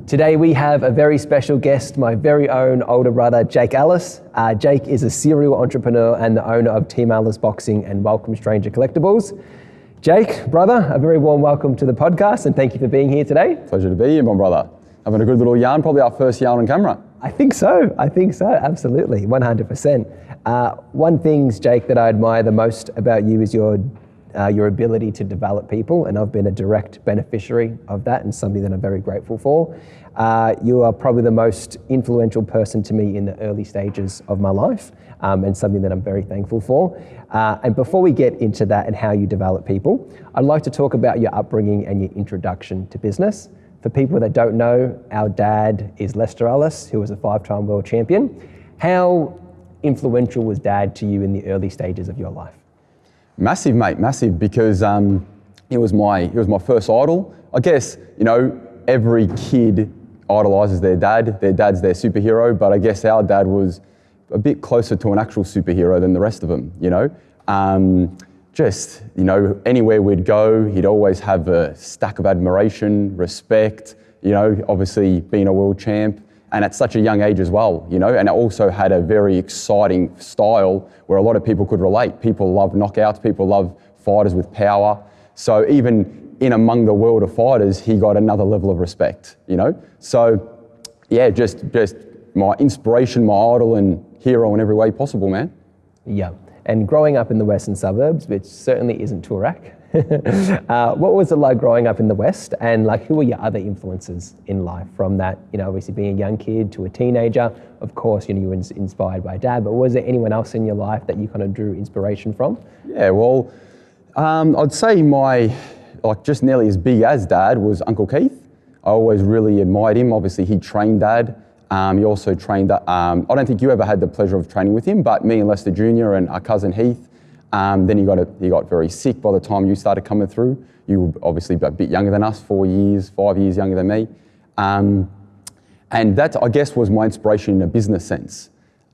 Today we have a very special guest, my very own older brother, Jake Ellis. Jake is a serial entrepreneur and the owner of Team Ellis Boxing and Welcome Stranger Collectibles. Jake, brother, a very warm welcome to the podcast and thank you for being here today. Pleasure to be here, my brother. Having a good little yarn, probably our first yarn on camera. I think so, absolutely, 100%. One thing, Jake, that I admire the most about you is your ability to develop people, and I've been a direct beneficiary of that and something that I'm very grateful for. You are probably the most influential person to me in the early stages of my life, and something that I'm very thankful for. And before we get into that and how you develop people, I'd like to talk about your upbringing and your introduction to business. For people that don't know, our dad is Lester Ellis, who was a 5-time world champion. How influential was Dad to you in the early stages of your life? Massive, mate, massive, because he was my first idol. I guess, every kid idolizes their dad. Their dad's their superhero, but I guess our dad was a bit closer to an actual superhero than the rest of them, anywhere we'd go, he'd always have a stack of admiration, respect, obviously being a world champ, and at such a young age as well, and it also had a very exciting style where a lot of people could relate. People love knockouts, people love fighters with power. So even in among the world of fighters, he got another level of respect, So yeah, just my inspiration, my idol and hero in every way possible, man. Yeah, and growing up in the Western Suburbs, which certainly isn't Toorak, what was it like growing up in the West, and who were your other influences in life from that, obviously being a young kid to a teenager? Of course, you were inspired by Dad, but was there anyone else in your life that you kind of drew inspiration from? Yeah, well, I'd say just nearly as big as Dad was Uncle Keith. I always really admired him. Obviously, he trained Dad. He also trained, I don't think you ever had the pleasure of training with him, but me and Lester Jr. and our cousin Heath, then he got very sick by the time you started coming through. You were obviously a bit younger than us, 5 years younger than me. And that, I guess, was my inspiration in a business sense.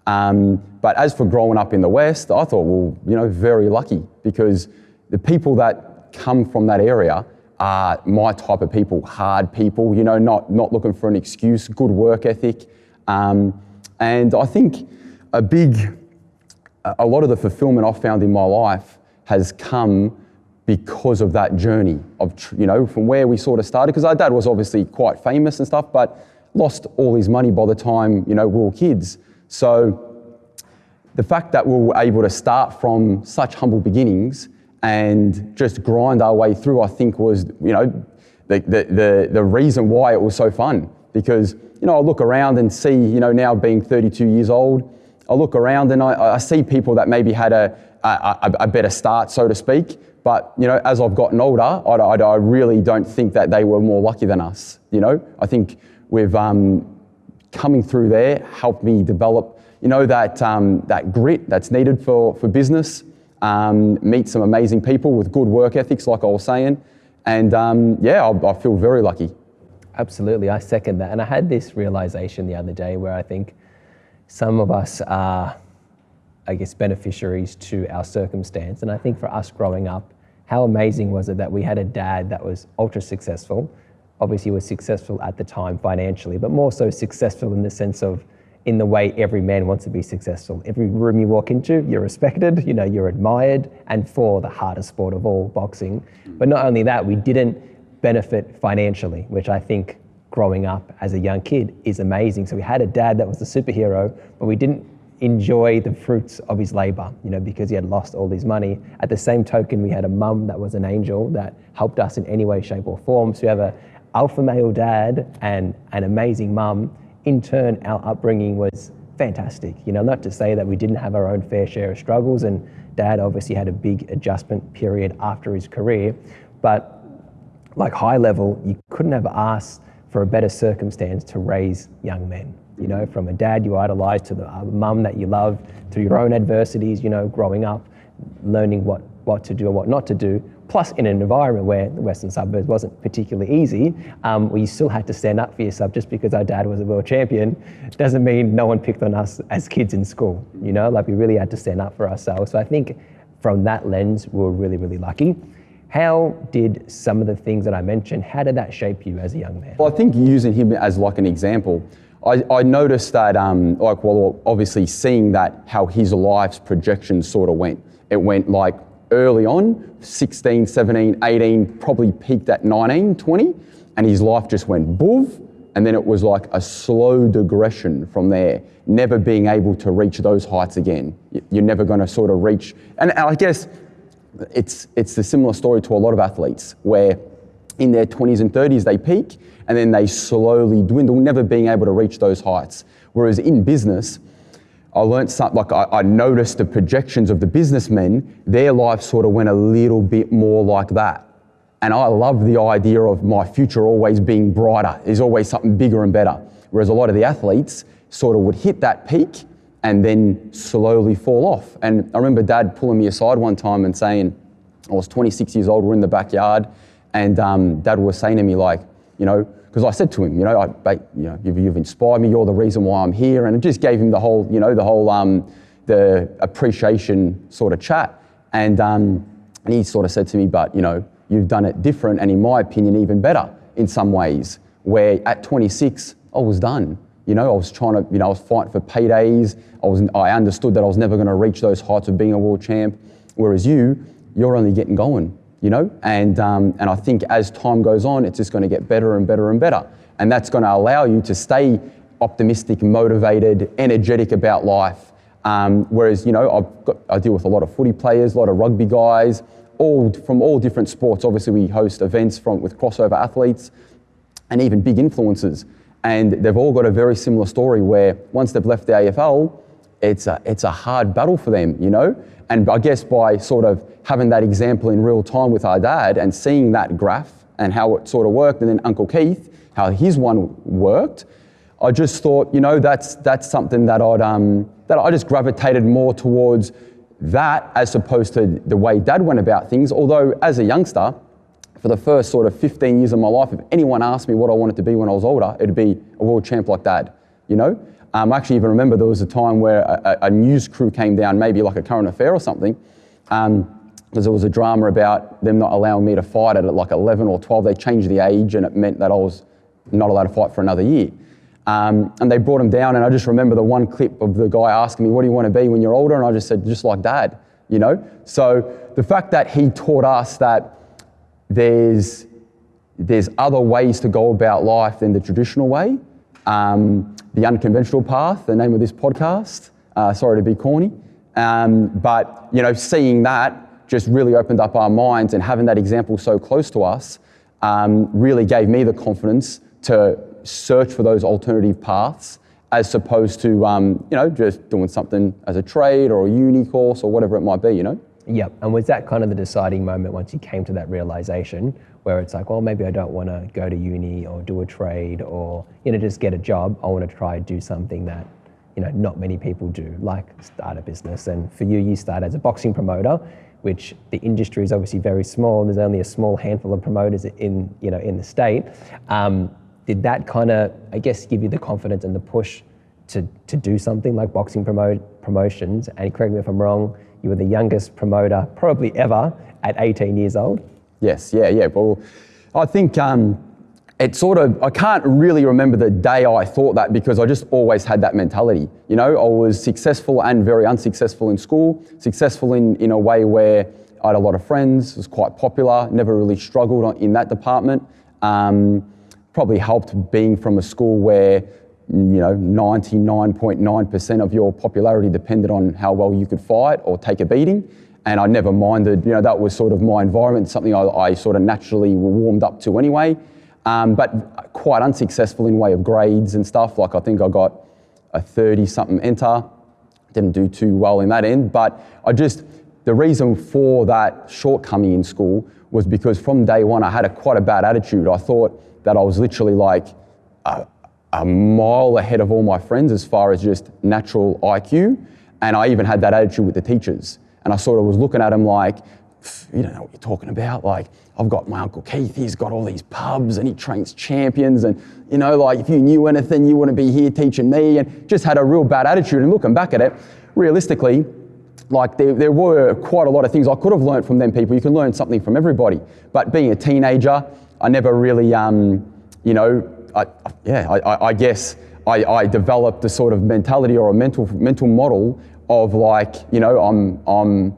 But as for growing up in the West, I thought, very lucky, because the people that come from that area are my type of people, hard people, not looking for an excuse, good work ethic. And I think a lot of the fulfillment I've found in my life has come because of that journey of, from where we sort of started, because our dad was obviously quite famous and stuff, but lost all his money by the time, we were kids. So the fact that we were able to start from such humble beginnings and just grind our way through, I think was, the reason why it was so fun. Because, I look around and see, now being 32 years old, I look around and I see people that maybe had a better start, so to speak. But, as I've gotten older, I really don't think that they were more lucky than us. I think we've, coming through there helped me develop, that grit that's needed for business. Meet some amazing people with good work ethics, like I was saying. And I feel very lucky. Absolutely, I second that. And I had this realization the other day where I think some of us are, beneficiaries to our circumstance. And I think for us growing up, how amazing was it that we had a dad that was ultra successful. Obviously, he was successful at the time financially, but more so successful in the sense of in the way every man wants to be successful. Every room you walk into, you're respected, you're admired, and for the hardest sport of all, boxing. But not only that, we didn't benefit financially, which I think growing up as a young kid is amazing. So we had a dad that was the superhero, but we didn't enjoy the fruits of his labor, because he had lost all his money. At the same token, we had a mum that was an angel that helped us in any way, shape or form. So we have an alpha male dad and an amazing mum. In turn, our upbringing was fantastic. Not to say that we didn't have our own fair share of struggles, and Dad obviously had a big adjustment period after his career, but high level, you couldn't have asked for a better circumstance to raise young men. From a dad you idolize to the mum that you love, through your own adversities, growing up, learning what to do and what not to do. Plus, in an environment where the Western Suburbs wasn't particularly easy, where you still had to stand up for yourself. Just because our dad was a world champion doesn't mean no one picked on us as kids in school. We really had to stand up for ourselves. So I think from that lens, we were really, really lucky. How did some of the things that I mentioned, how did that shape you as a young man? Well, I think using him as like an example, I noticed that, obviously seeing that how his life's projections sort of went. It went like early on, 16, 17, 18, probably peaked at 19, 20, and his life just went boof, and then it was like a slow digression from there, never being able to reach those heights again. You're never going to sort of reach, and I guess it's a similar story to a lot of athletes where in their 20s and 30s they peak and then they slowly dwindle, never being able to reach those heights. Whereas in business, I learned something, like I noticed the projections of the businessmen, their life sort of went a little bit more like that. And I love the idea of my future always being brighter. There's always something bigger and better. Whereas a lot of the athletes sort of would hit that peak and then slowly fall off. And I remember Dad pulling me aside one time and saying, I was 26 years old, we're in the backyard, and Dad was saying to me like, you know, because I said to him, you've inspired me, you're the reason why I'm here, and it just gave him the whole the appreciation sort of chat. And he sort of said to me, but you've done it different, and in my opinion, even better in some ways, where at 26, I was done. I was trying to, I was fighting for paydays. I understood that I was never going to reach those heights of being a world champ. Whereas you're only getting going, And I think as time goes on, it's just going to get better and better and better. And that's going to allow you to stay optimistic, motivated, energetic about life. Whereas, I deal with a lot of footy players, a lot of rugby guys, all from all different sports. Obviously, we host events with crossover athletes and even big influencers. And they've all got a very similar story where once they've left the AFL, it's a hard battle for them, And I guess by sort of having that example in real time with our dad and seeing that graph and how it sort of worked, and then Uncle Keith, how his one worked, I just thought, that's something that I just gravitated more towards that as opposed to the way Dad went about things. Although as a youngster, for the first sort of 15 years of my life, if anyone asked me what I wanted to be when I was older, it'd be a world champ like Dad, I actually even remember there was a time where a news crew came down, maybe like a current affair or something, because there was a drama about them not allowing me to fight at like 11 or 12. They changed the age and it meant that I was not allowed to fight for another year. And they brought him down, and I just remember the one clip of the guy asking me, what do you want to be when you're older? And I just said, just like Dad, So the fact that he taught us that there's other ways to go about life than the traditional way. The Unconventional Path, the name of this podcast, sorry to be corny. But seeing that just really opened up our minds, and having that example so close to us really gave me the confidence to search for those alternative paths as opposed to, just doing something as a trade or a uni course or whatever it might be, Yep. And was that kind of the deciding moment once you came to that realization where it's like, well, maybe I don't want to go to uni or do a trade or, just get a job. I want to try and do something that, not many people do, like start a business. And for you, you start as a boxing promoter, which the industry is obviously very small. There's only a small handful of promoters in the state. Did that kind of, I guess, give you the confidence and the push to do something like boxing promotions? And correct me if I'm wrong, you were the youngest promoter probably ever at 18 years old. Yes, yeah. Well, I think I can't really remember the day I thought that, because I just always had that mentality. I was successful and very unsuccessful in school, successful in a way where I had a lot of friends, was quite popular, never really struggled in that department. Probably helped being from a school where 99.9% of your popularity depended on how well you could fight or take a beating. And I never minded, that was sort of my environment, something I sort of naturally warmed up to anyway. But quite unsuccessful in way of grades and stuff. Like I think I got a 30-something enter, didn't do too well in that end. But the reason for that shortcoming in school was because from day one I had quite a bad attitude. I thought that I was literally like a mile ahead of all my friends as far as just natural IQ. And I even had that attitude with the teachers. And I sort of was looking at them like, you don't know what you're talking about. Like, I've got my Uncle Keith, he's got all these pubs and he trains champions. And, like if you knew anything, you wouldn't be here teaching me. And just had a real bad attitude. And looking back at it, realistically, like there were quite a lot of things I could have learned from them people. You can learn something from everybody. But being a teenager, I never really, you know, I guess I developed a sort of mentality or a mental model of like, you know,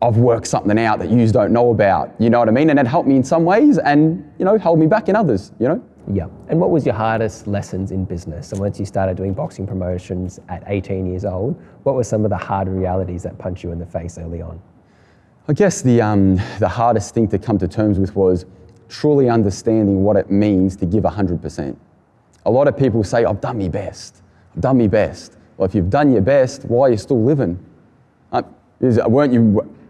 I've worked something out that you don't know about, you know what I mean? And it helped me in some ways and, you know, held me back in others, you know? Yeah. And what was your hardest lessons in business? And once you started doing boxing promotions at 18 years old, what were some of the hard realities that punched you in the face early on? I guess the hardest thing to come to terms with was truly understanding what it means to give 100%. A lot of people say, I've done my best. I've done my best. Well, if you've done your best, why are you still living?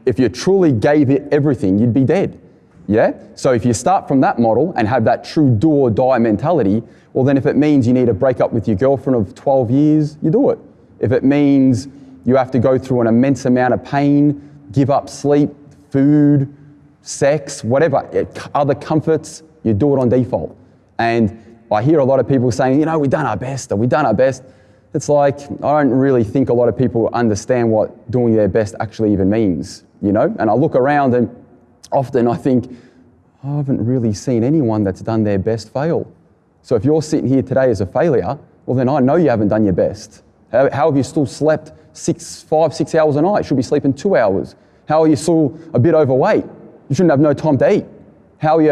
If you truly gave it everything, you'd be dead. Yeah? So if you start from that model and have that true do or die mentality, well then if it means you need to break up with your girlfriend of 12 years, you do it. If it means you have to go through an immense amount of pain, give up sleep, food, sex, whatever, other comforts, you do it on default. And I hear a lot of people saying, you know, we've done our best, or we've done our best. It's like, I don't really think a lot of people understand what doing their best actually even means, you know? And I look around and often I think, I haven't really seen anyone that's done their best fail. So if you're sitting here today as a failure, well then I know you haven't done your best. How have you still slept 5, 6 hours a night? You should be sleeping 2 hours. How are you still a bit overweight? You shouldn't have no time to eat. How are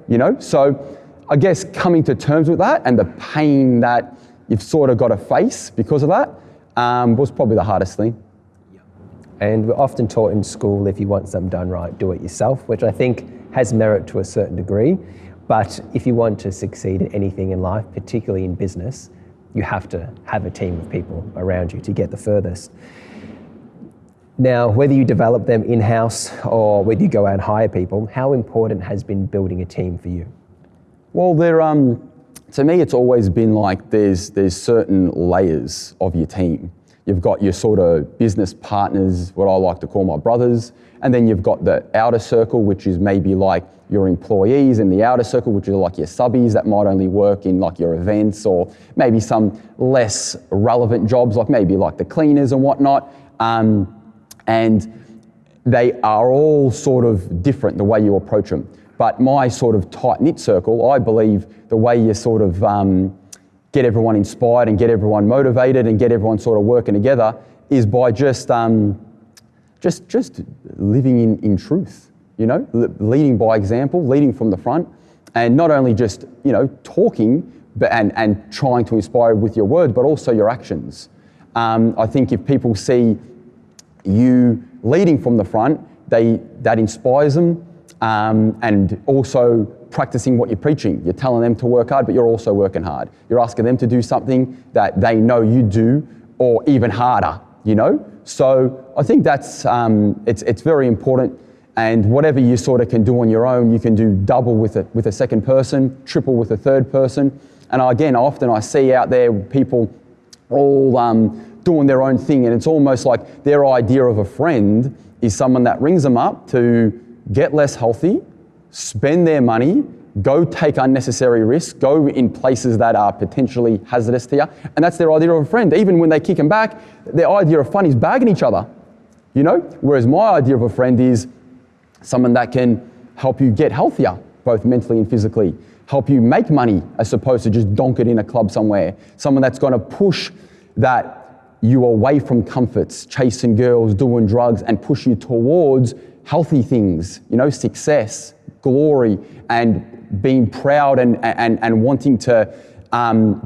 you know? So I guess coming to terms with that and the pain that you've sort of got to face because of that was probably the hardest thing. And we're often taught in school, if you want something done right, do it yourself, which I think has merit to a certain degree. But if you want to succeed in anything in life, particularly in business, you have to have a team of people around you to get the furthest. Now, whether you develop them in-house or whether you go out and hire people, how important has been building a team for you? Well, to me, it's always been like there's certain layers of your team. You've got your sort of business partners, what I like to call my brothers, and then you've got the outer circle, which is maybe like your employees, and the outer circle, which are like your subbies that might only work in like your events or maybe some less relevant jobs, like maybe like the cleaners and whatnot. And they are all sort of different the way you approach them. But my sort of tight-knit circle, I believe the way you sort of get everyone inspired and get everyone motivated and get everyone sort of working together is by just living in truth, you know, leading by example, leading from the front, and not only just, you know, talking but and trying to inspire with your words, but also your actions. I think if people see you leading from the front, that inspires them, and also practicing what you're preaching. You're telling them to work hard, but you're also working hard. You're asking them to do something that they know you do, or even harder, you know? So I think that's, it's very important, and whatever you sort of can do on your own, you can do double with a second person, triple with a third person. And again, often I see out there people all doing their own thing, and it's almost like their idea of a friend is someone that rings them up to get less healthy, spend their money, go take unnecessary risks, go in places that are potentially hazardous to you, and that's their idea of a friend. Even when they kick them back, their idea of fun is bagging each other, you know? Whereas my idea of a friend is someone that can help you get healthier, both mentally and physically, help you make money as opposed to just donk it in a club somewhere, someone that's gonna push that you away from comforts, chasing girls, doing drugs, and push you towards healthy things, you know, success, glory, and being proud and wanting to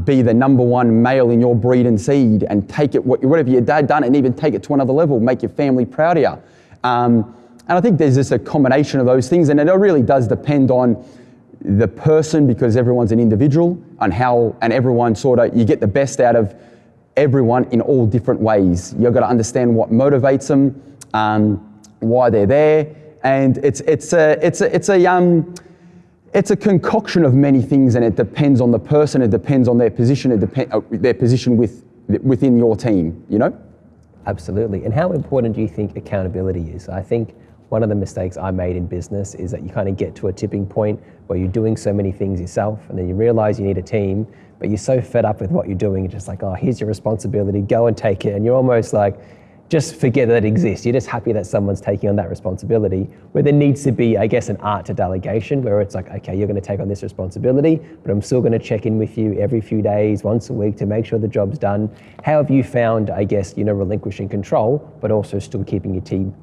be the #1 male in your breed and seed, and take it, whatever your dad done, and even take it to another level, make your family proud of you. And I think there's just a combination of those things, and it really does depend on the person, because everyone's an individual, and everyone sort of, you get the best out of everyone in all different ways. You've got to understand what motivates them, why they're there, and it's a concoction of many things, and it depends on the person, it depends on their position, their position within your team, you know? Absolutely. And how important do you think accountability is? I think one of the mistakes I made in business is that you kind of get to a tipping point where you're doing so many things yourself, and then you realize you need a team, but you're so fed up with what you're doing, it's just like, oh, here's your responsibility, go and take it. And you're almost like, just forget that it exists. You're just happy that someone's taking on that responsibility, where there needs to be, I guess, an art to delegation, where it's like, okay, you're going to take on this responsibility, but I'm still going to check in with you every few days, once a week, to make sure the job's done. How have you found, I guess, relinquishing control, but also still keeping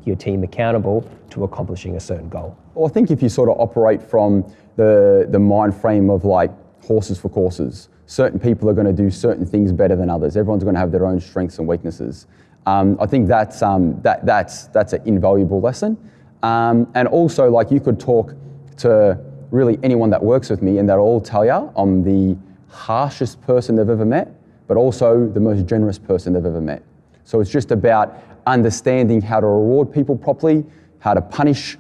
your team accountable to accomplishing a certain goal? Well, I think if you sort of operate from the mind frame of like horses for courses, certain people are going to do certain things better than others. Everyone's going to have their own strengths and weaknesses. I think that's an invaluable lesson. And also, like, you could talk to really anyone that works with me and they'll all tell you I'm the harshest person they've ever met, but also the most generous person they've ever met. So it's just about understanding how to reward people properly, how to punish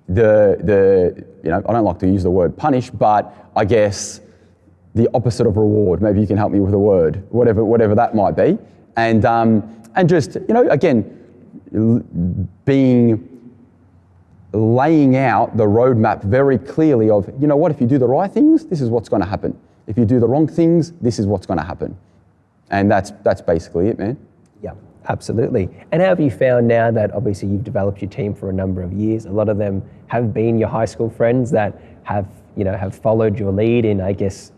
I don't like to use the word punish, but I guess the opposite of reward. Maybe you can help me with a word, whatever that might be. And just, again, laying out the roadmap very clearly of, if you do the right things, this is what's going to happen. If you do the wrong things, this is what's going to happen. And that's basically it, man. Yeah, absolutely. And how have you found now that obviously you've developed your team for a number of years, a lot of them have been your high school friends that have followed your lead in, I guess,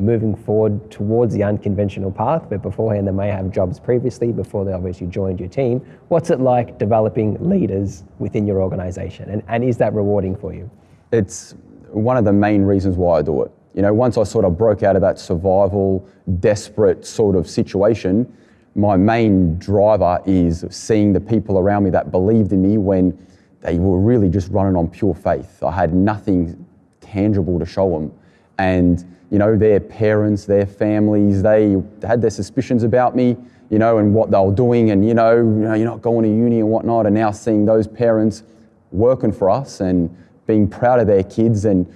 moving forward towards the unconventional path, but beforehand they may have jobs previously before they obviously joined your team. What's it like developing leaders within your organization, and is that rewarding for you? It's one of the main reasons why I do it. Once I sort of broke out of that survival, desperate sort of situation, my main driver is seeing the people around me that believed in me when they were really just running on pure faith. I had nothing tangible to show them. And their parents, their families, they had their suspicions about me, and what they were doing, and you're not going to uni and whatnot, and now seeing those parents working for us and being proud of their kids and,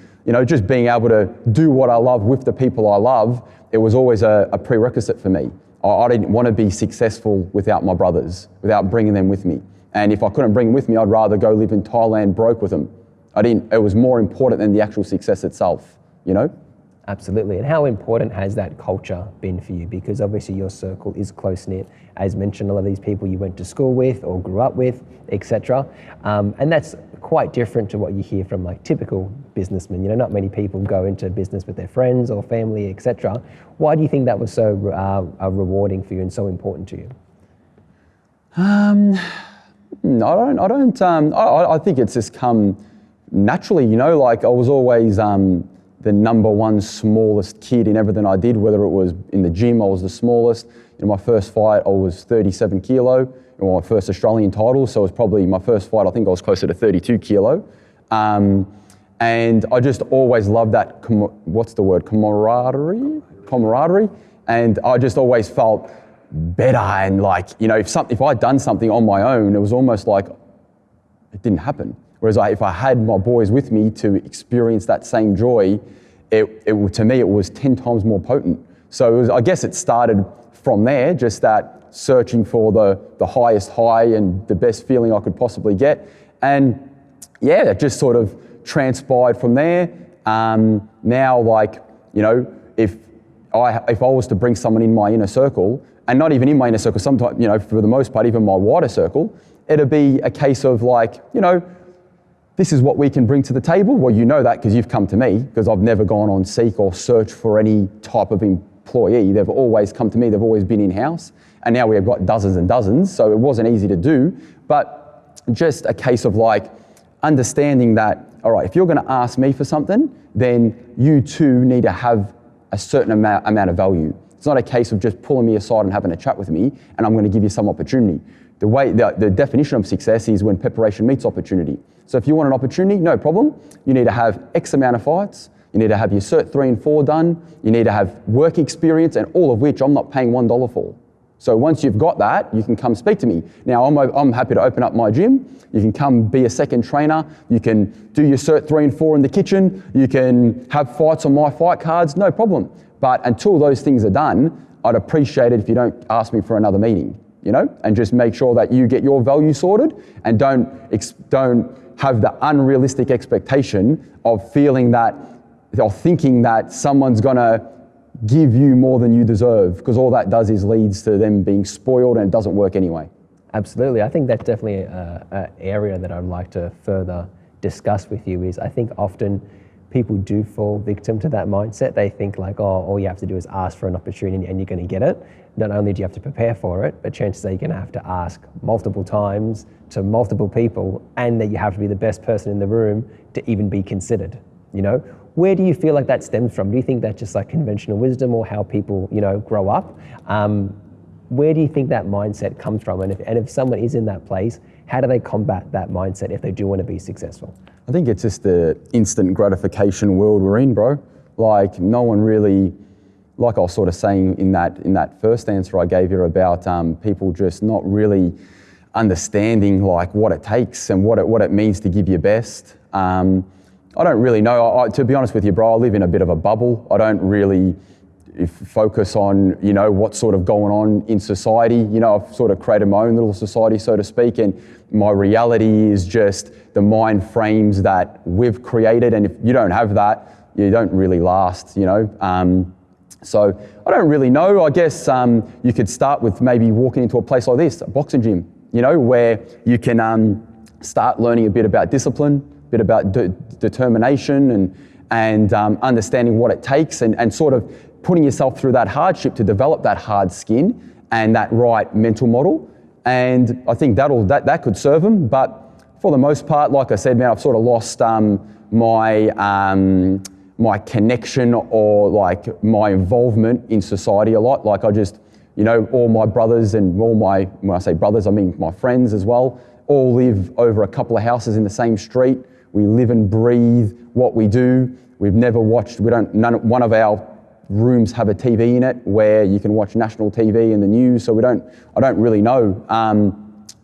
just being able to do what I love with the people I love, it was always a prerequisite for me. I didn't want to be successful without my brothers, without bringing them with me. And if I couldn't bring them with me, I'd rather go live in Thailand broke with them. It was more important than the actual success itself, Absolutely. And how important has that culture been for you? Because obviously your circle is close-knit. As mentioned, a lot of these people you went to school with or grew up with, etc. And that's quite different to what you hear from like typical businessmen. Not many people go into business with their friends or family, etc. Why do you think that was so rewarding for you and so important to you? I think it's just come naturally, like I was always the number one smallest kid in everything I did, whether it was in the gym, I was the smallest. In my first fight, I was 37 kilo, my first Australian title, so it was probably my first fight, I think I was closer to 32 kilo. And I just always loved that, camaraderie. And I just always felt better, and like, if I'd done something on my own, it was almost like it didn't happen. Whereas if I had my boys with me to experience that same joy, to me, it was 10 times more potent. So I guess it started from there, just that searching for the highest high and the best feeling I could possibly get. And yeah, it just sort of transpired from there. Now, like, if I was to bring someone in my inner circle, and not even in my inner circle, sometimes, for the most part, even my wider circle, it'd be a case of like, this is what we can bring to the table. Well, you know that because you've come to me, because I've never gone on seek or search for any type of employee. They've always come to me. They've always been in-house. And now we have got dozens and dozens, so it wasn't easy to do. But just a case of like understanding that, all right, if you're going to ask me for something, then you too need to have a certain amount of value. It's not a case of just pulling me aside and having a chat with me, and I'm going to give you some opportunity. The definition of success is when preparation meets opportunity. So if you want an opportunity, no problem. You need to have X amount of fights. You need to have your Cert 3 and 4 done. You need to have work experience, and all of which I'm not paying $1 for. So once you've got that, you can come speak to me. Now, I'm happy to open up my gym. You can come be a second trainer. You can do your Cert 3 and 4 in the kitchen. You can have fights on my fight cards, no problem. But until those things are done, I'd appreciate it if you don't ask me for another meeting, and just make sure that you get your value sorted, and don't have the unrealistic expectation of feeling that or thinking that someone's gonna give you more than you deserve, because all that does is leads to them being spoiled, and it doesn't work anyway. Absolutely. I think that's definitely an area that I'd like to further discuss with you. Is I think often people do fall victim to that mindset. They think like, oh, all you have to do is ask for an opportunity and you're going to get it. Not only do you have to prepare for it, but chances are you're going to have to ask multiple times to multiple people, and that you have to be the best person in the room to even be considered. You know, where do you feel like that stems from? Do you think that's just like conventional wisdom, or how people, you know, grow up? Where do you think that mindset comes from? And if someone is in that place, how do they combat that mindset if they do want to be successful? I think it's just the instant gratification world we're in, bro. Like, no one really, like I was sort of saying in that first answer I gave you about people just not really understanding like what it takes and what it means to give your best. I don't really know. To be honest with you, bro, I live in a bit of a bubble. I don't really focus on, you know, what's sort of going on in society. You know, I've sort of created my own little society, so to speak, and my reality is just the mind frames that we've created, and if you don't have that, you don't really last, you know. So I don't really know. I guess you could start with maybe walking into a place like this, a boxing gym, you know, where you can start learning a bit about discipline, a bit about determination, and understanding what it takes, and sort of putting yourself through that hardship to develop that hard skin and that right mental model. And I think that could serve them. But for the most part, like I said, man, I've sort of lost my connection, or like my involvement in society a lot. Like I just, you know, all my brothers and when I say brothers, I mean my friends as well, all live over a couple of houses in the same street. We live and breathe what we do. We've never watched, one of our rooms have a TV in it where you can watch national TV and the news. So I don't really know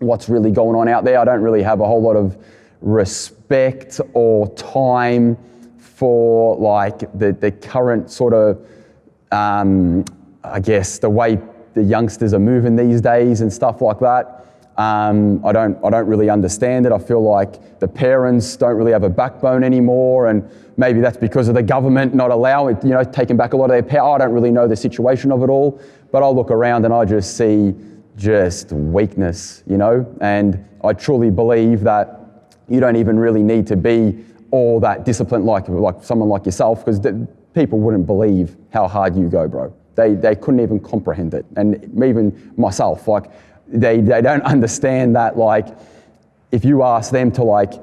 what's really going on out there. I don't really have a whole lot of respect or time for like the current sort of, I guess, the way the youngsters are moving these days and stuff like that. I don't really understand it. I feel like the parents don't really have a backbone anymore, and maybe that's because of the government not allowing, you know, taking back a lot of their power. I don't really know the situation of it all, but I look around and I just see just weakness, you know, and I truly believe that you don't even really need to be all that disciplined like someone like yourself, because people wouldn't believe how hard you go, bro. They couldn't even comprehend it, and even myself, like, they don't understand that, like, if you ask them to like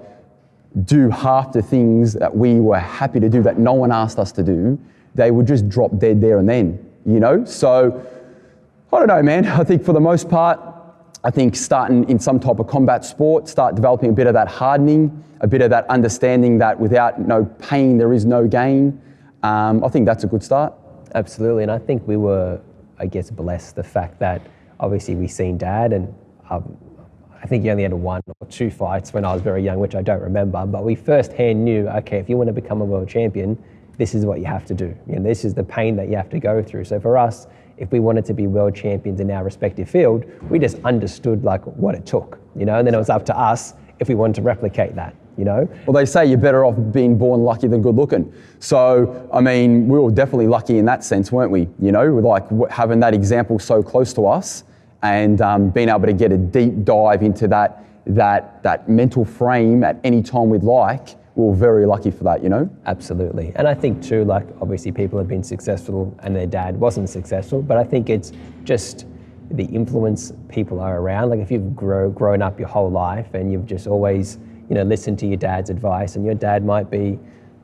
do half the things that we were happy to do that no one asked us to do, they would just drop dead there and then, you know? So I don't know, man. I think for the most part, I think starting in some type of combat sport, start developing a bit of that hardening, a bit of that understanding that without no pain there is no gain. I think that's a good start. Absolutely, and I think we were, I guess, blessed the fact that obviously we seen Dad, and I think he only had 1 or 2 fights when I was very young, which I don't remember, but we firsthand knew, okay, if you want to become a world champion, this is what you have to do. You know, this is the pain that you have to go through. So for us, if we wanted to be world champions in our respective field, we just understood like what it took, you know, and then it was up to us if we wanted to replicate that, you know? Well, they say you're better off being born lucky than good looking. So, I mean, we were definitely lucky in that sense, weren't we? You know, like having that example so close to us, and being able to get a deep dive into that mental frame at any time we'd like. We were very lucky for that, you know? Absolutely. And I think too, like, obviously people have been successful and their dad wasn't successful, but I think it's just the influence people are around. Like if you've grown up your whole life and you've just always, you know, listened to your dad's advice, and your dad might be,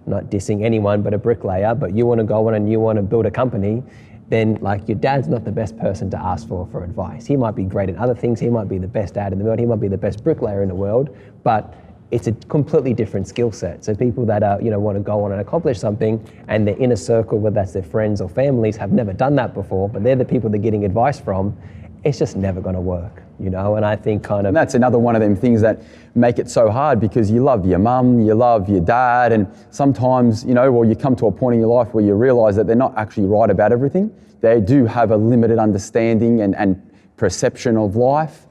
not dissing anyone, but a bricklayer, but you want to go on and you want to build a company, then like your dad's not the best person to ask for advice. He might be great at other things. He might be the best dad in the world. He might be the best bricklayer in the world, but it's a completely different skill set. So people that are, you know, want to go on and accomplish something, and their inner circle, whether that's their friends or families, have never done that before, but they're the people they're getting advice from, it's just never going to work, you know? And I think and that's another one of them things that make it so hard, because you love your mum, you love your dad, and sometimes, you know, well, you come to a point in your life where you realize that they're not actually right about everything. They do have a limited understanding and perception of life.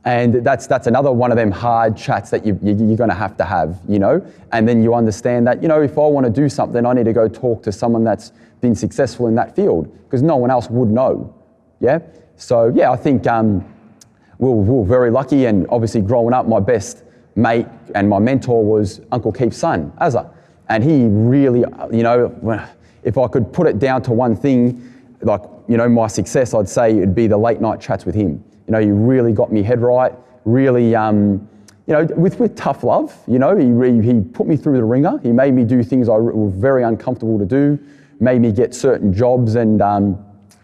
And that's another one of them hard chats that you're going to have, you know? And then you understand that, you know, if I want to do something, I need to go talk to someone that's been successful in that field, because no one else would know. Yeah. So yeah, I think we were very lucky, and obviously growing up, my best mate and my mentor was Uncle Keith's son, Azza. And he really, you know, if I could put it down to one thing, like, you know, my success, I'd say it'd be the late night chats with him. You know, he really got me head right, really, you know, with tough love. You know, he put me through the ringer. He made me do things I were very uncomfortable to do, made me get certain jobs and,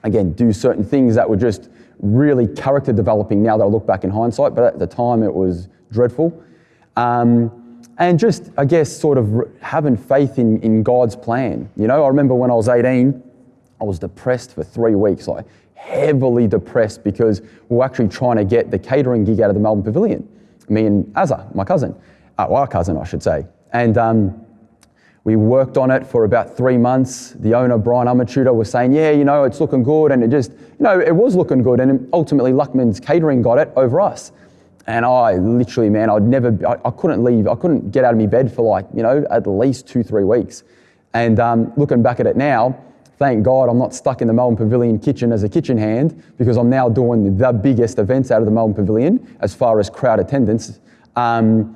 again, do certain things that were just really character developing now that I look back in hindsight, but at the time it was dreadful. And just, I guess, sort of having faith in God's plan. You know, I remember when I was 18, I was depressed for 3 weeks, like heavily depressed, because we were actually trying to get the catering gig out of the Melbourne Pavilion. Me and Azza, my cousin, our cousin, I should say. And we worked on it for about 3 months. The owner, Brian Umatuda, was saying, yeah, you know, it's looking good. And it just, you know, it was looking good. And ultimately, Luckman's Catering got it over us. And I literally, man, I couldn't leave. I couldn't get out of my bed for, like, you know, at least 2-3 weeks. And looking back at it now, thank God I'm not stuck in the Melbourne Pavilion kitchen as a kitchen hand, because I'm now doing the biggest events out of the Melbourne Pavilion as far as crowd attendance. And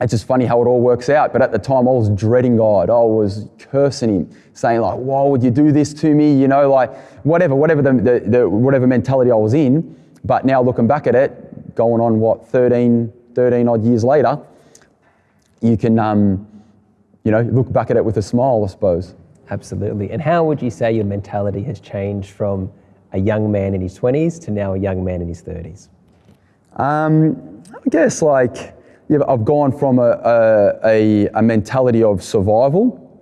it's just funny how it all works out. But at the time I was dreading God. I was cursing him, saying like, why would you do this to me? You know, like whatever whatever mentality I was in. But now looking back at it, going on what, 13 odd years later, you can, you know, look back at it with a smile, I suppose. Absolutely. And how would you say your mentality has changed from a young man in his 20s to now a young man in his 30s? I guess, like, yeah, I've gone from a mentality of survival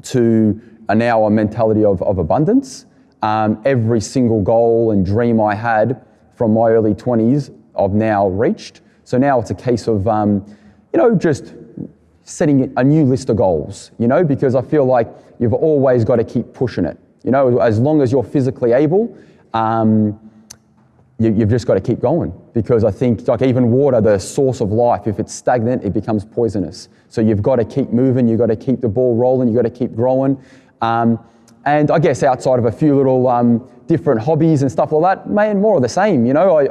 to now a mentality of abundance. Every single goal and dream I had from my early 20s, I've now reached. So now it's a case of, you know, just setting a new list of goals, you know, because I feel like you've always got to keep pushing it. You know, as long as you're physically able, you've just got to keep going, because I think, like, even water, the source of life, if it's stagnant, it becomes poisonous. So you've got to keep moving, you've got to keep the ball rolling, you've got to keep growing. And I guess outside of a few little different hobbies and stuff like that, man, more of the same. You know,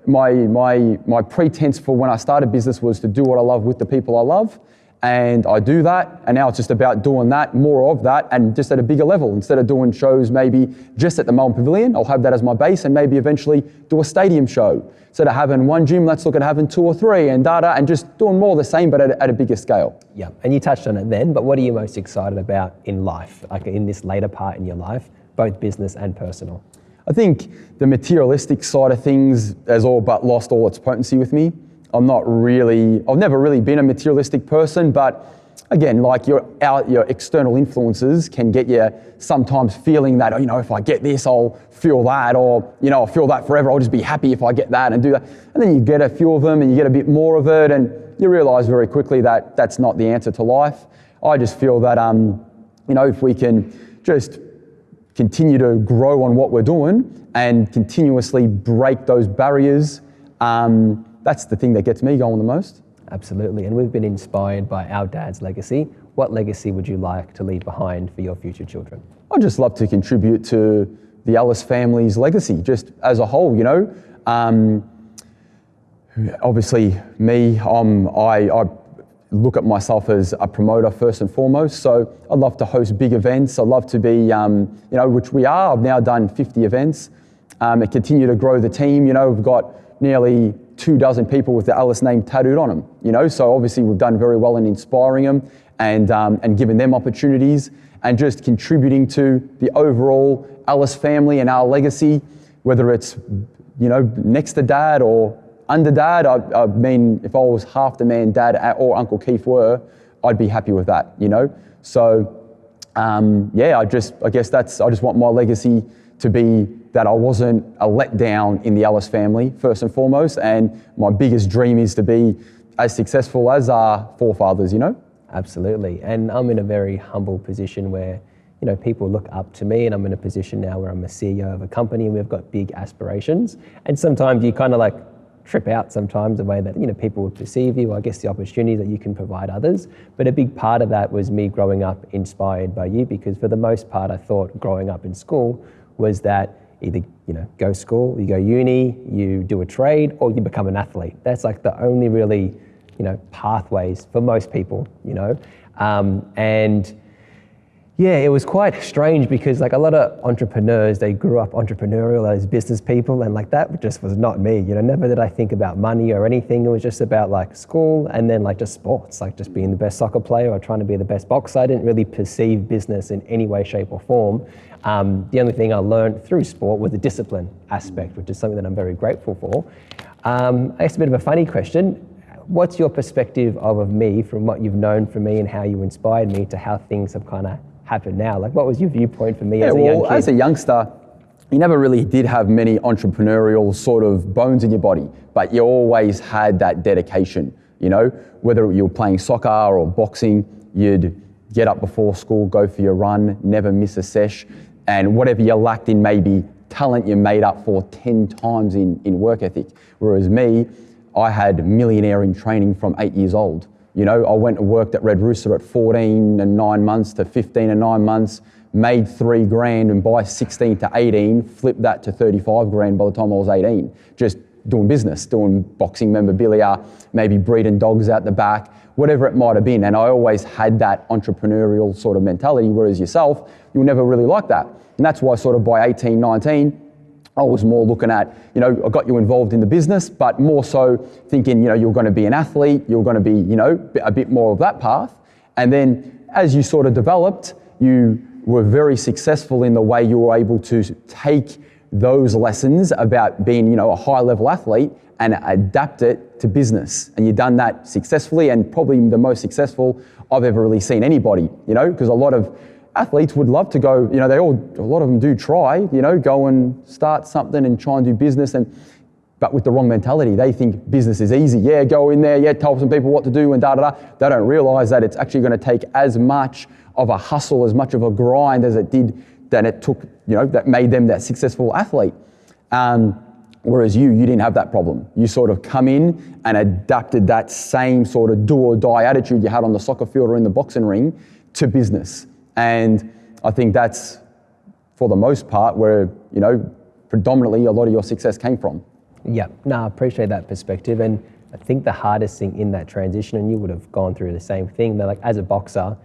my pretense for when I started business was to do what I love with the people I love. And I do that, and now it's just about doing that, more of that, and just at a bigger level. Instead of doing shows maybe just at the Melbourne Pavilion, I'll have that as my base, and maybe eventually do a stadium show. Instead of having one gym, let's look at having 2 or 3 and and just doing more of the same, but at a bigger scale. Yeah, and you touched on it then, but what are you most excited about in life, like in this later part in your life, both business and personal? I think the materialistic side of things has all but lost all its potency with me. I've never really been a materialistic person, but again, like your external influences can get you sometimes feeling that, you know, if I get this, I'll feel that, or, you know, I'll feel that forever. I'll just be happy if I get that and do that. And then you get a few of them and you get a bit more of it, and you realize very quickly that that's not the answer to life. I just feel that, you know, if we can just continue to grow on what we're doing and continuously break those barriers, that's the thing that gets me going the most. Absolutely, and we've been inspired by our dad's legacy. What legacy would you like to leave behind for your future children? I'd just love to contribute to the Ellis family's legacy, just as a whole, you know. Obviously, me, I look at myself as a promoter first and foremost, so I'd love to host big events. I'd love to be, you know, which we are. I've now done 50 events and continue to grow the team. You know, we've got nearly 24 people with the Ellis name tattooed on them, you know, so obviously we've done very well in inspiring them and giving them opportunities and just contributing to the overall Ellis family and our legacy, whether it's, you know, next to dad or under dad. I mean, if I was half the man dad or Uncle Keith were, I'd be happy with that, you know. So yeah, I just want my legacy to be that I wasn't a letdown in the Ellis family, first and foremost, and my biggest dream is to be as successful as our forefathers, you know? Absolutely, and I'm in a very humble position where, you know, people look up to me, and I'm in a position now where I'm a CEO of a company and we've got big aspirations, and sometimes you kind of like trip out sometimes the way that, you know, people would perceive you, or I guess the opportunity that you can provide others. But a big part of that was me growing up inspired by you, because for the most part, I thought growing up in school was that either, you know, go school, you go uni, you do a trade, or you become an athlete. That's like the only really, you know, pathways for most people, you know. And yeah, it was quite strange because like a lot of entrepreneurs, they grew up entrepreneurial as business people, and like that just was not me. You know, never did I think about money or anything. It was just about like school and then like just sports, like just being the best soccer player or trying to be the best boxer. I didn't really perceive business in any way, shape or form. The only thing I learned through sport was the discipline aspect, which is something that I'm very grateful for. I guess a bit of a funny question. What's your perspective of me from what you've known from me and how you inspired me to how things have kind of happened now? Like, what was your viewpoint for me as a young kid? As a youngster, you never really did have many entrepreneurial sort of bones in your body, but you always had that dedication, you know, whether you were playing soccer or boxing, you'd get up before school, go for your run, never miss a sesh, and whatever you lacked in maybe talent, you made up for 10 times in work ethic. Whereas me, I had millionaire in training from 8 years old. You know, I went and worked at Red Rooster at 14 and 9 months to 15 and 9 months, made $3,000, and by 16 to 18, flipped that to 35 grand by the time I was 18. Just doing business, doing boxing memorabilia, maybe breeding dogs out the back, whatever it might have been. And I always had that entrepreneurial sort of mentality, whereas yourself, you were never really like that. And that's why sort of by 18, 19, I was more looking at, you know, I got you involved in the business, but more so thinking, you know, you're going to be an athlete, you're going to be, you know, a bit more of that path. And then as you sort of developed, you were very successful in the way you were able to take those lessons about being, you know, a high level athlete and adapt it to business. And you've done that successfully, and probably the most successful I've ever really seen anybody, you know, because a lot of athletes would love to go, you know, a lot of them do try, you know, go and start something and try and do business, but with the wrong mentality. They think business is easy. Yeah, go in there, yeah, tell some people what to do and da-da-da. They don't realize that it's actually going to take as much of a hustle, as much of a grind as it did, that it took, you know, that made them that successful athlete. Whereas you didn't have that problem. You sort of come in and adapted that same sort of do or die attitude you had on the soccer field or in the boxing ring to business. And I think that's, for the most part, where, you know, predominantly a lot of your success came from. Yeah, no, I appreciate that perspective. And I think the hardest thing in that transition, and you would have gone through the same thing, that like as a boxer,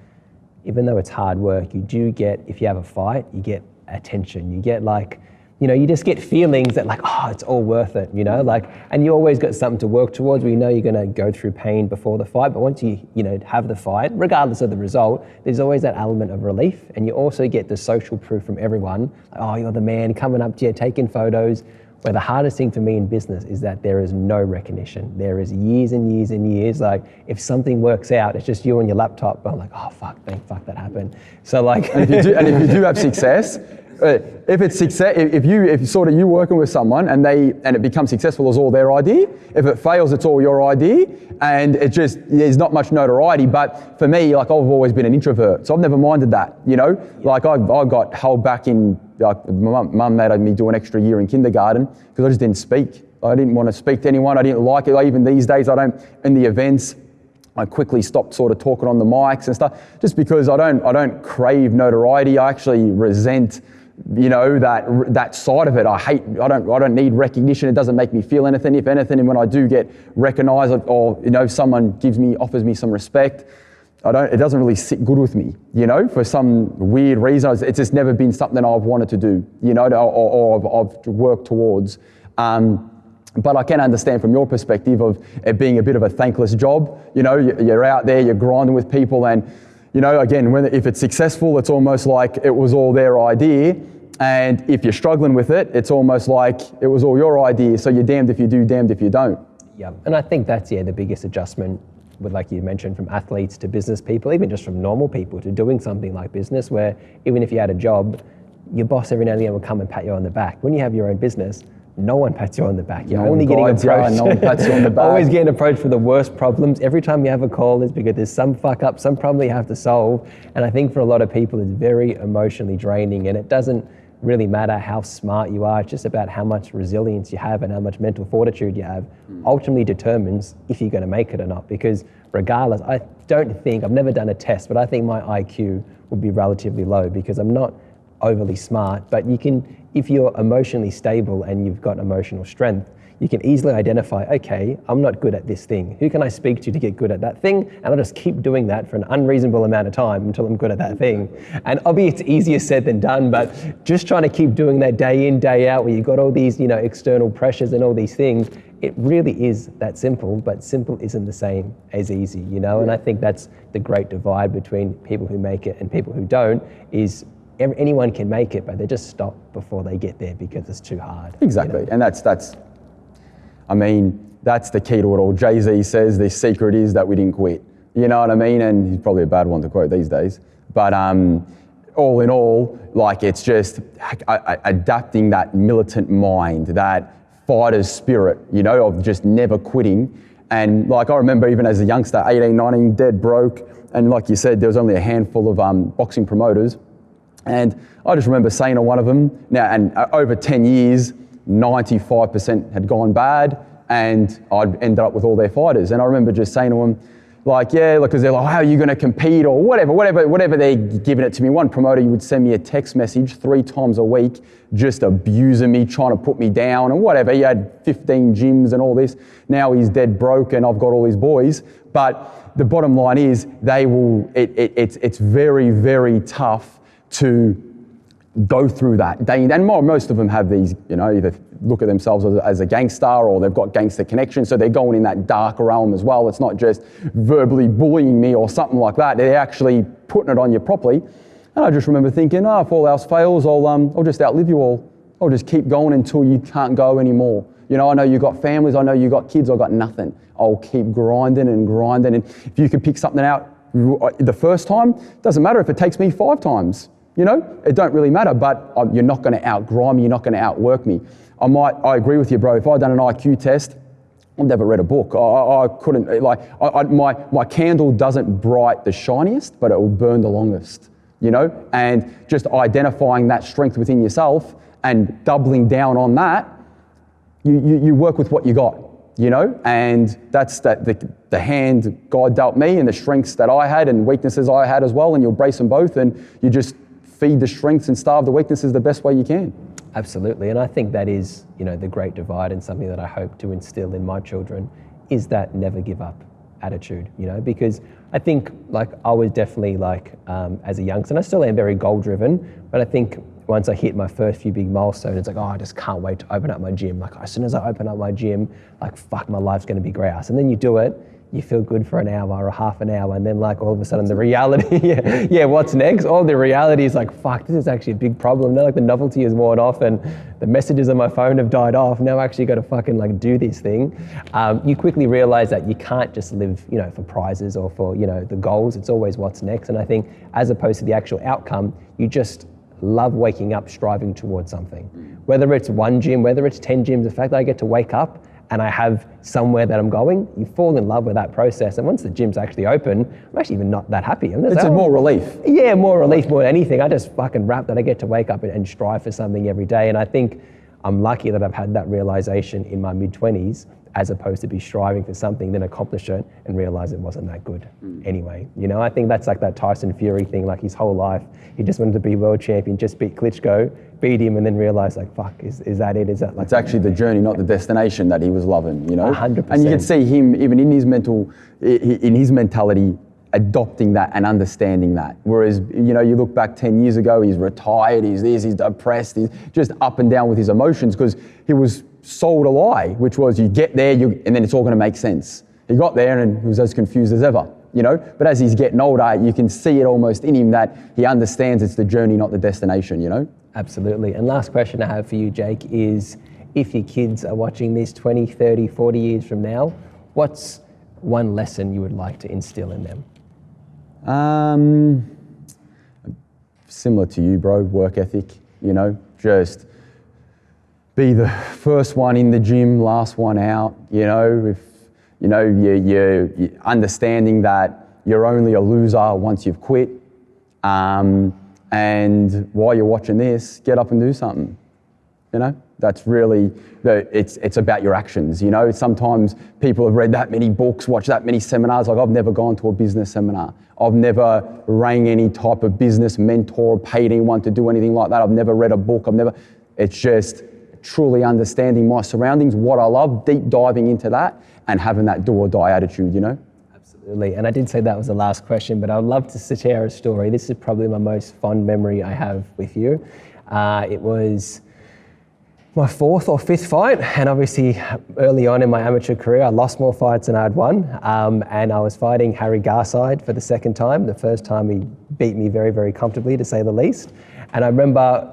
even though it's hard work, you do get, if you have a fight, you get attention. You get like, you know, you just get feelings that like, oh, it's all worth it, you know, like, and you always got something to work towards. We know you're going to go through pain before the fight, but once you know, have the fight, regardless of the result, there's always that element of relief. And you also get the social proof from everyone. Like, oh, you're the man, coming up to you, taking photos. Where the hardest thing for me in business is that there is no recognition. There is years and years and years. Like if something works out, it's just you on your laptop. But I'm like, oh, fuck that happened. So like, and if you do have success, if it's success, if sort of you working with someone and it becomes successful, is all their idea. If it fails, it's all your idea, and it just, there's not much notoriety. But for me, like I've always been an introvert, so I've never minded that. You know, like I got held back in, like my mum made me do an extra year in kindergarten because I just didn't speak. I didn't want to speak to anyone. I didn't like it. Even these days, I don't. In the events, I quickly stopped sort of talking on the mics and stuff, just because I don't crave notoriety. I actually resent, you know, that side of it. I don't need recognition. It doesn't make me feel anything. If anything, and when I do get recognized, or, you know, someone offers me some respect, it doesn't really sit good with me, you know, for some weird reason. It's just never been something I've wanted to do, you know, or I've worked towards. But I can understand from your perspective of it being a bit of a thankless job. You know, you're out there, you're grinding with people, and, you know, again, if it's successful, it's almost like it was all their idea. And if you're struggling with it, it's almost like it was all your idea. So you're damned if you do, damned if you don't. Yeah, and I think that's, the biggest adjustment with, like you mentioned, from athletes to business people, even just from normal people to doing something like business, where even if you had a job, your boss every now and again will come and pat you on the back. When you have your own business, no one pats you on the back. You're only getting approached. No one pats you on the back. Always getting approached for the worst problems. Every time you have a call, it's because there's some fuck up, some problem you have to solve. And I think for a lot of people, it's very emotionally draining, and it doesn't really matter how smart you are. It's just about how much resilience you have and how much mental fortitude you have ultimately determines if you're going to make it or not. Because regardless, I don't think, I've never done a test, but I think my IQ would be relatively low because I'm not overly smart. But you can, if you're emotionally stable and you've got emotional strength, you can easily identify, okay, I'm not good at this thing. Who can I speak to get good at that thing? And I'll just keep doing that for an unreasonable amount of time until I'm good at that thing. And obviously it's easier said than done, but just trying to keep doing that day in, day out, where you've got all these, external pressures and all these things, it really is that simple, but simple isn't the same as easy, And I think that's the great divide between people who make it and people who don't, is anyone can make it, but they just stop before they get there because it's too hard. Exactly, and that's the key to it all. Jay-Z says the secret is that we didn't quit. You know what I mean? And he's probably a bad one to quote these days. But all in all, it's just adapting that militant mind, that fighter's spirit, of just never quitting. And I remember even as a youngster, 18, 19, dead broke. And like you said, there was only a handful of boxing promoters. And I just remember saying to one of them, now, and over 10 years, 95% had gone bad, and I'd ended up with all their fighters. And I remember just saying to them, because they're like, how are you going to compete or whatever they're giving it to me. One promoter would send me a text message 3 times a week, just abusing me, trying to put me down and whatever. He had 15 gyms and all this. Now he's dead broke and I've got all his boys. But the bottom line is it's very, very tough to go through that. And most of them have these, either look at themselves as a gangster or they've got gangster connections, so they're going in that dark realm as well. It's not just verbally bullying me or something like that. They're actually putting it on you properly. And I just remember thinking, if all else fails, I'll just outlive you all. I'll just keep going until you can't go anymore. I know you got families, I know you got kids, I've got nothing. I'll keep grinding and grinding. And if you can pick something out the first time, doesn't matter if it takes me 5 times. It don't really matter, but you're not going to outgrind me, you're not going to outwork me. I agree with you, bro. If I'd done an IQ test, I've never read a book. I couldn't, my candle doesn't bright the shiniest, but it will burn the longest, And just identifying that strength within yourself and doubling down on that, you work with what you got, And that's the hand God dealt me and the strengths that I had and weaknesses I had as well, and you'll embrace them both, and you just feed the strengths and starve the weaknesses the best way you can. Absolutely, and I think that is, the great divide, and something that I hope to instill in my children is that never give up attitude, because I think I was definitely as a youngster, and I still am very goal driven, but I think once I hit my first few big milestones, it's I just can't wait to open up my gym. As soon as I open up my gym, fuck, my life's going to be grass. And then you do it, you feel good for an hour or half an hour, and then all of a sudden the reality, what's next? Oh, the reality is fuck, this is actually a big problem. Now the novelty has worn off and the messages on my phone have died off. Now I actually got to fucking do this thing. You quickly realize that you can't just live, for prizes or for, the goals. It's always what's next. And I think as opposed to the actual outcome, you just love waking up striving towards something. Whether it's one gym, whether it's 10 gyms, the fact that I get to wake up and I have somewhere that I'm going, you fall in love with that process. And once the gym's actually open, I'm actually even not that happy. It's more relief. Yeah, more relief more than anything. I just fucking rap that I get to wake up and strive for something every day. And I think I'm lucky that I've had that realization in my mid-20s, as opposed to be striving for something, then accomplish it and realize it wasn't that good anyway. I think that's that Tyson Fury thing, his whole life. He just wanted to be world champion, just beat Klitschko, beat him, and then realize fuck, is that it? Is that It's actually the journey, not the destination that he was loving, 100%. And you can see him, even in his mentality, adopting that and understanding that. Whereas, you look back 10 years ago, he's retired, he's this, he's depressed, he's just up and down with his emotions because he was sold a lie, which was you get there and then it's all going to make sense. He got there and he was as confused as ever, But as he's getting older, you can see it almost in him that he understands it's the journey, not the destination, Absolutely. And last question I have for you, Jake, is if your kids are watching this 20, 30, 40 years from now, what's one lesson you would like to instill in them? Similar to you, bro, work ethic, just be the first one in the gym, last one out, if, you're understanding that you're only a loser once you've quit. and while you're watching this, get up and do something. You know, that's really, it's about your actions. You know, sometimes people have read that many books, watched that many seminars. Like, I've never gone to a business seminar. I've never rang any type of business mentor, paid anyone to do anything like that. I've never read a book. It's just truly understanding my surroundings, what I love, deep diving into that, and having that do or die attitude, you know? Absolutely. And I did say that was the last question, but I'd love to share a story. This is probably my most fond memory I have with you. It was my 4th or 5th fight, and obviously early on in my amateur career, I lost more fights than I'd won, and I was fighting Harry Garside for the 2nd time. The first time he beat me very, very comfortably, to say the least. And I remember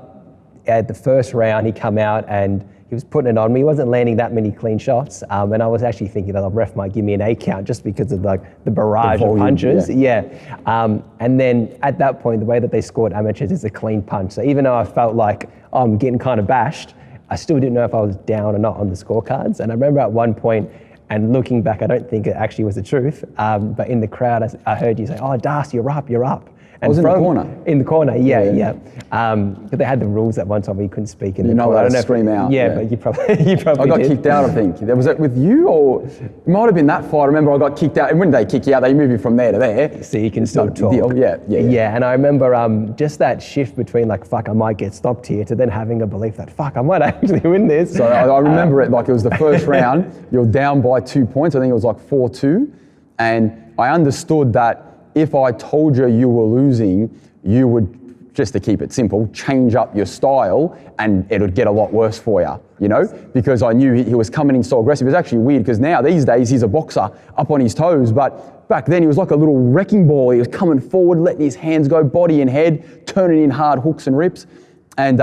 at the first round, he come out and he was putting it on me. He wasn't landing that many clean shots, and I was actually thinking that the ref might give me an 8 count just because of like the barrage of punches. Yeah. And then at that point, the way that they scored amateurs is a clean punch. So even though I felt like I'm getting kind of bashed, I still didn't know if I was down or not on the scorecards. And I remember at one point, and looking back, I don't think it actually was the truth, but in the crowd, I heard you say, "Oh, Das, you're up." I was in the corner. In the corner, yeah. But they had the rules at one time where you couldn't speak in the corner. I don't know. Scream out. Yeah, but you probably I got kicked out, I think. Was it with you, or it might have been that fight? I remember I got kicked out, and when they kick you out, they move you from there to there. So you can still talk. Yeah. And I remember just that shift between like, fuck, I might get stopped here, to then having a belief that, fuck, I might actually win this. So I remember it like it was the first round. You're down by 2 points. I think it was like 4-2. And I understood that if I told you were losing, you would, just to keep it simple, change up your style and it would get a lot worse for you, you know? Because I knew he was coming in so aggressive. It was actually weird because now, these days, he's a boxer up on his toes, but back then he was like a little wrecking ball. He was coming forward, letting his hands go, body and head, turning in hard hooks and rips. And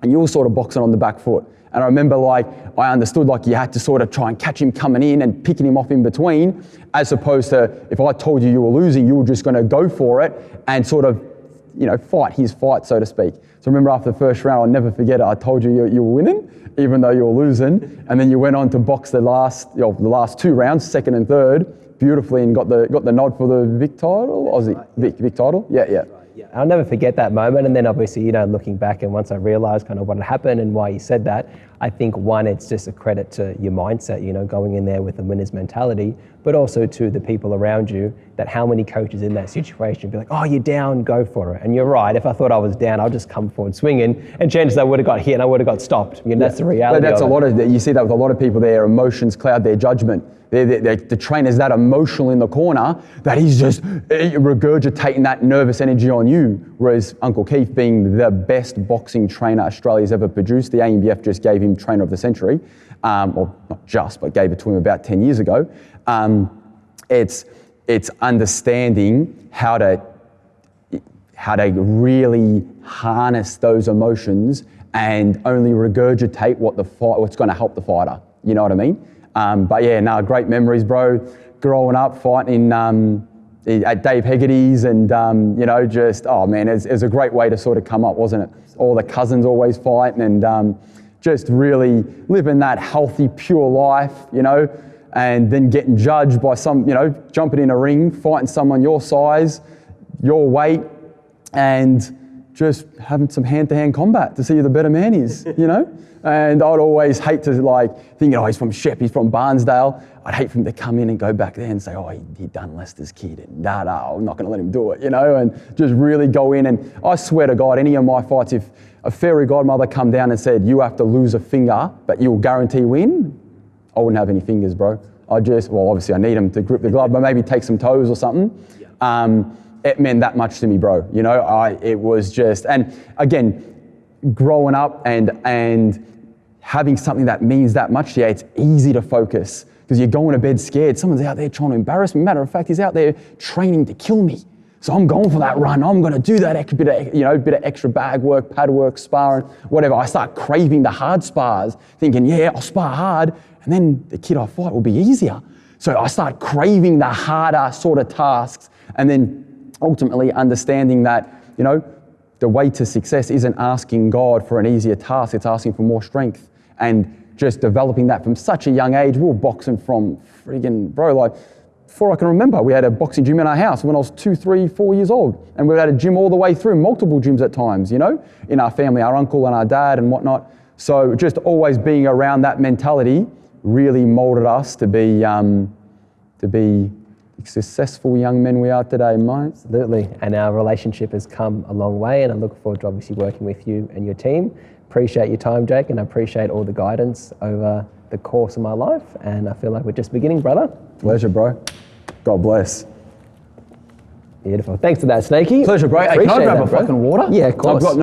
you were sort of boxing on the back foot. And I remember I understood you had to sort of try and catch him coming in and picking him off in between, as opposed to if I told you were losing, you were just going to go for it and sort of, fight his fight, so to speak. So I remember after the first round, I'll never forget it, I told you you were winning, even though you were losing. And then you went on to box the last 2 rounds, 2nd and 3rd, beautifully, and got the nod for the Vic title, Aussie Vic title. Yeah. I'll never forget that moment. And then obviously, looking back, and once I realized kind of what had happened and why you said that, I think one, it's just a credit to your mindset, going in there with a winner's mentality, but also to the people around you, that how many coaches in that situation be like, "Oh, you're down, go for it." And you're right, if I thought I was down, I'll just come forward swinging, and chances I would have got hit and I would have got stopped. That's the reality. But that's you see that with a lot of people, their emotions cloud their judgment. The trainer's that emotional in the corner that he's just regurgitating that nervous energy on you. Whereas Uncle Keith, being the best boxing trainer Australia's ever produced, the ANBF just gave him Trainer of the Century, or not just, but gave it to him about 10 years ago. It's understanding how to really harness those emotions and only regurgitate what's going to help the fighter. You know what I mean? But yeah, great memories, bro. Growing up, fighting at Dave Hegarty's, and it was a great way to sort of come up, wasn't it? All the cousins always fighting, and just really living that healthy, pure life, and then getting judged by some, jumping in a ring, fighting someone your size, your weight, and just having some hand-to-hand combat to see who the better man is, And I'd always hate to think, he's from Shep, he's from Barnsdale. I'd hate for him to come in and go back there and say, he done Lester's kid, and I'm not going to let him do it, and just really go in. And I swear to God, any of my fights, if a fairy godmother come down and said, you have to lose a finger, but you'll guarantee win, I wouldn't have any fingers, bro. Obviously I need them to grip the glove, but maybe take some toes or something. Yeah. It meant that much to me, bro. It was just, and again, growing up and having something that means that much to you, it's easy to focus because you're going to bed scared. Someone's out there trying to embarrass me. Matter of fact, he's out there training to kill me. So I'm going for that run. I'm going to do that extra bit of extra bag work, pad work, sparring, whatever. I start craving the hard spars, thinking, I'll spar hard, and then the kid I fight will be easier. So I start craving the harder sort of tasks, and then ultimately understanding that, the way to success isn't asking God for an easier task, it's asking for more strength. And just developing that from such a young age. We were boxing from friggin', bro, before I can remember, we had a boxing gym in our house when I was 2, 3, 4 years old. And we had a gym all the way through, multiple gyms at times, in our family, our uncle and our dad and whatnot. So just always being around that mentality really molded us to be successful young men we are today, mate. Absolutely. And our relationship has come a long way, and I look forward to obviously working with you and your team. Appreciate your time, Jake, and I appreciate all the guidance over the course of my life. And I feel like we're just beginning, brother. Pleasure, bro. God bless. Beautiful. Thanks for that, Snakey. Pleasure, bro. Hey, can I grab a fucking water? Yeah, of course.